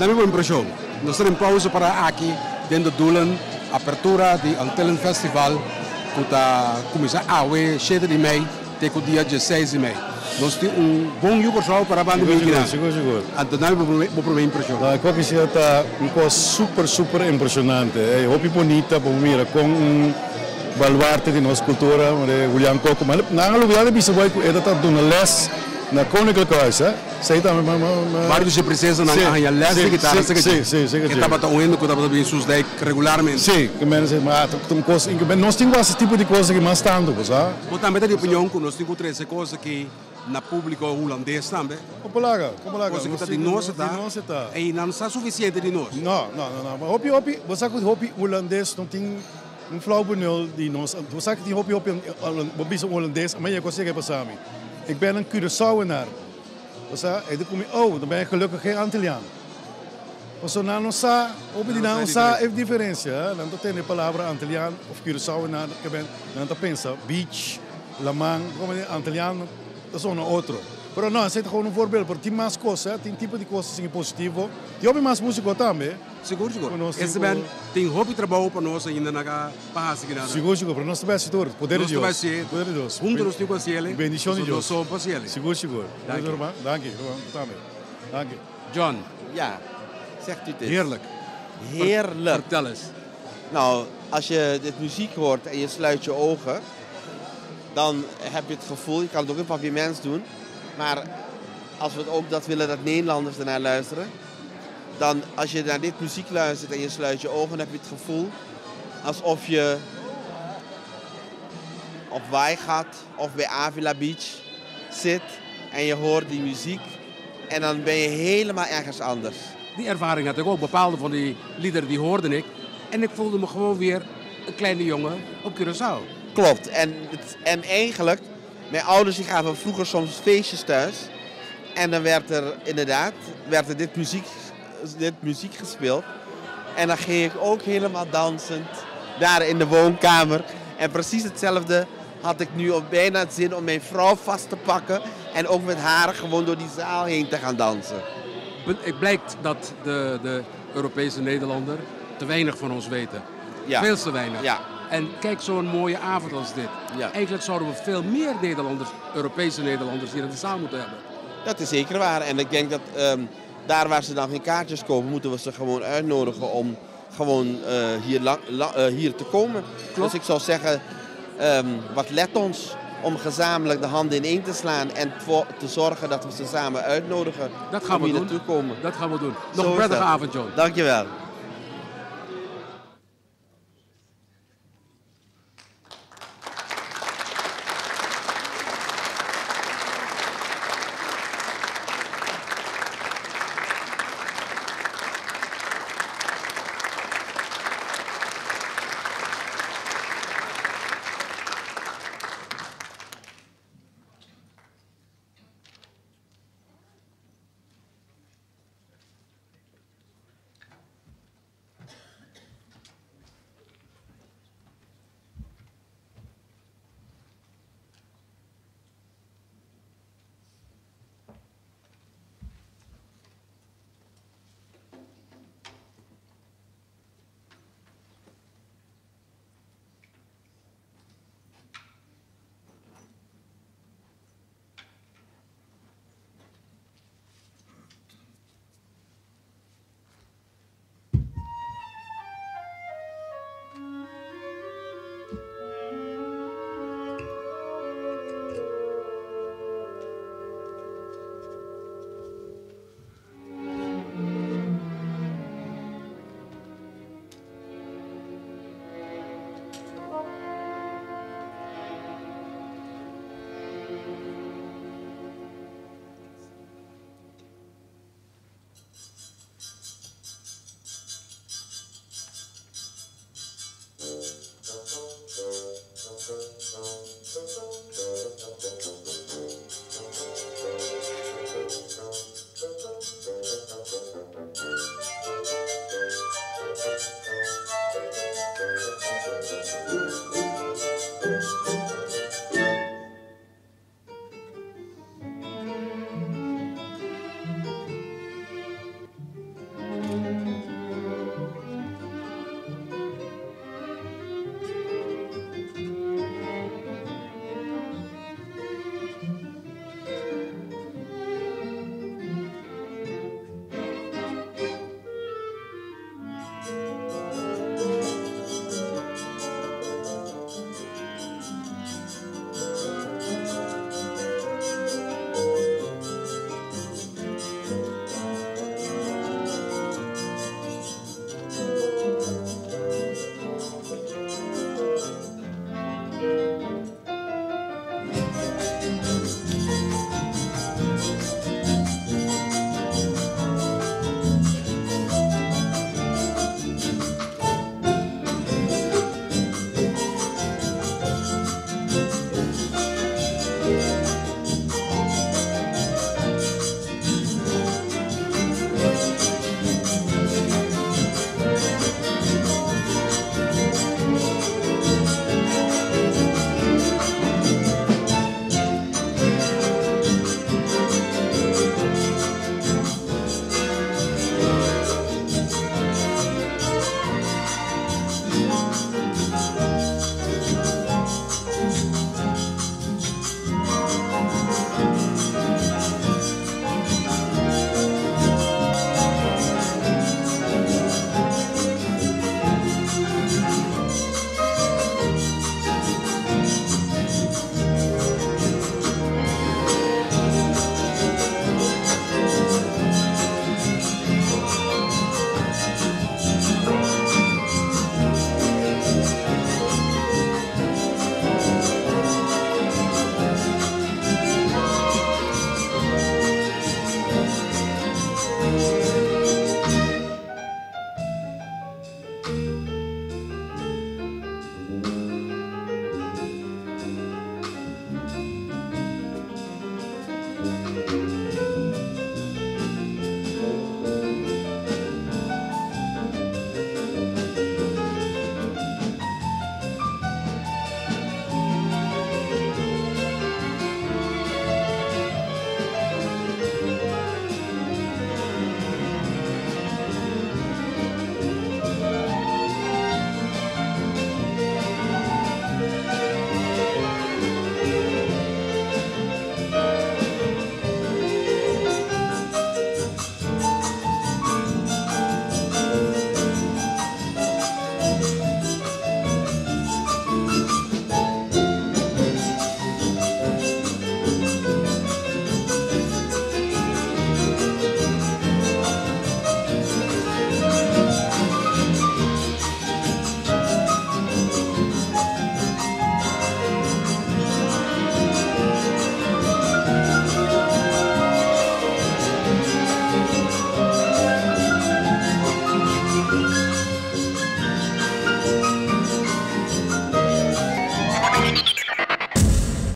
dame uma impressão. Nós temos pausa para aqui, dentro do Doelen, apertura do Antillen Festival, que está começando a 7 de maio, até o dia 16 de maio. Nós temos bom jogo para a banda de Seguro. Então, dame uma impressão. Eu acho que está super impressionante. É roupa bonita, mira, com baluarte de nossa cultura, William Coco. Mas na lugar de bisavó, ele está dando les na Koninklijke Huis, hè? Sei também, Vários de princesa na arranha les de guitarra, sim. Que estava ouvindo, que estava bem sus daí regularmente. Sim, que menos mas nós temos esse tipo de coisa que mais tanto, sabe? Eu também tenho opinião que nós temos três coisas que na público holandês também. Como lá? Coisa que está de nós está. E não está suficiente de nós. Não. Hopi, você sabe que hopi holandês não tem flauw benul die nós. Você sabe que hopi holandês, mas eu consigo passar mim. Ik ben een Curaçaoenaar. En dan ben je gelukkig geen Antilliaan. Dus nou não sa, op die nou sa heeft diferença. Dan tem a palavra Antilliaan of Curaçaoenaar. Que ben, dan tá pensa beach, lamang, como Antilliaan, dat is een outro. Pero não, esse é gewoon een voorbeeld. Porque tem mais coisas, tem tipo de coisas assim positivo. E houve mais música também. Seguro. Esse bem tem hobby trabalho para nós ainda na paz aqui nada. Seguro, para nós também é tudo. Poder de Deus. Poder de Deus. Juntos nós temos com ele. Bendição de Deus. Nós somos com ele. Seguro. Dank je. John. Ja, zegt u dit. Heerlijk. Vertel eens. Nou, als je dit muziek hoort en je sluit je ogen, dan heb je het gevoel, je kan het ook in paviments doen, maar als we het ook dat willen dat Nederlanders ernaar luisteren, dan als je naar dit muziek luistert en je sluit je ogen, dan heb je het gevoel alsof je op Weigat of bij Avila Beach zit en je hoort die muziek en dan ben je helemaal ergens anders. Die ervaring had ik ook. Bepaalde van die liederen die hoorde ik en ik voelde me gewoon weer een kleine jongen op Curaçao. Klopt. En eigenlijk, mijn ouders die gaven vroeger soms feestjes thuis. En dan werd er dit muziek gespeeld. En dan ging ik ook helemaal dansend daar in de woonkamer. En precies hetzelfde had ik nu ook bijna het zin om mijn vrouw vast te pakken. En ook met haar gewoon door die zaal heen te gaan dansen. Het blijkt dat de Europese Nederlander te weinig van ons weten. Ja. Veel te weinig. Ja. En kijk, zo'n mooie avond als dit. Ja. Eigenlijk zouden we veel meer Nederlanders, Europese Nederlanders, hier in de zaal moeten hebben. Dat is zeker waar. En ik denk dat daar waar ze dan geen kaartjes kopen, moeten we ze gewoon uitnodigen om gewoon hier te komen. Klopt. Dus ik zou zeggen, wat let ons om gezamenlijk de handen ineen te slaan en te zorgen dat we ze samen uitnodigen om hier naartoe komen. Dat gaan we doen. Nog een prettige avond, John. Dankjewel. Antillen.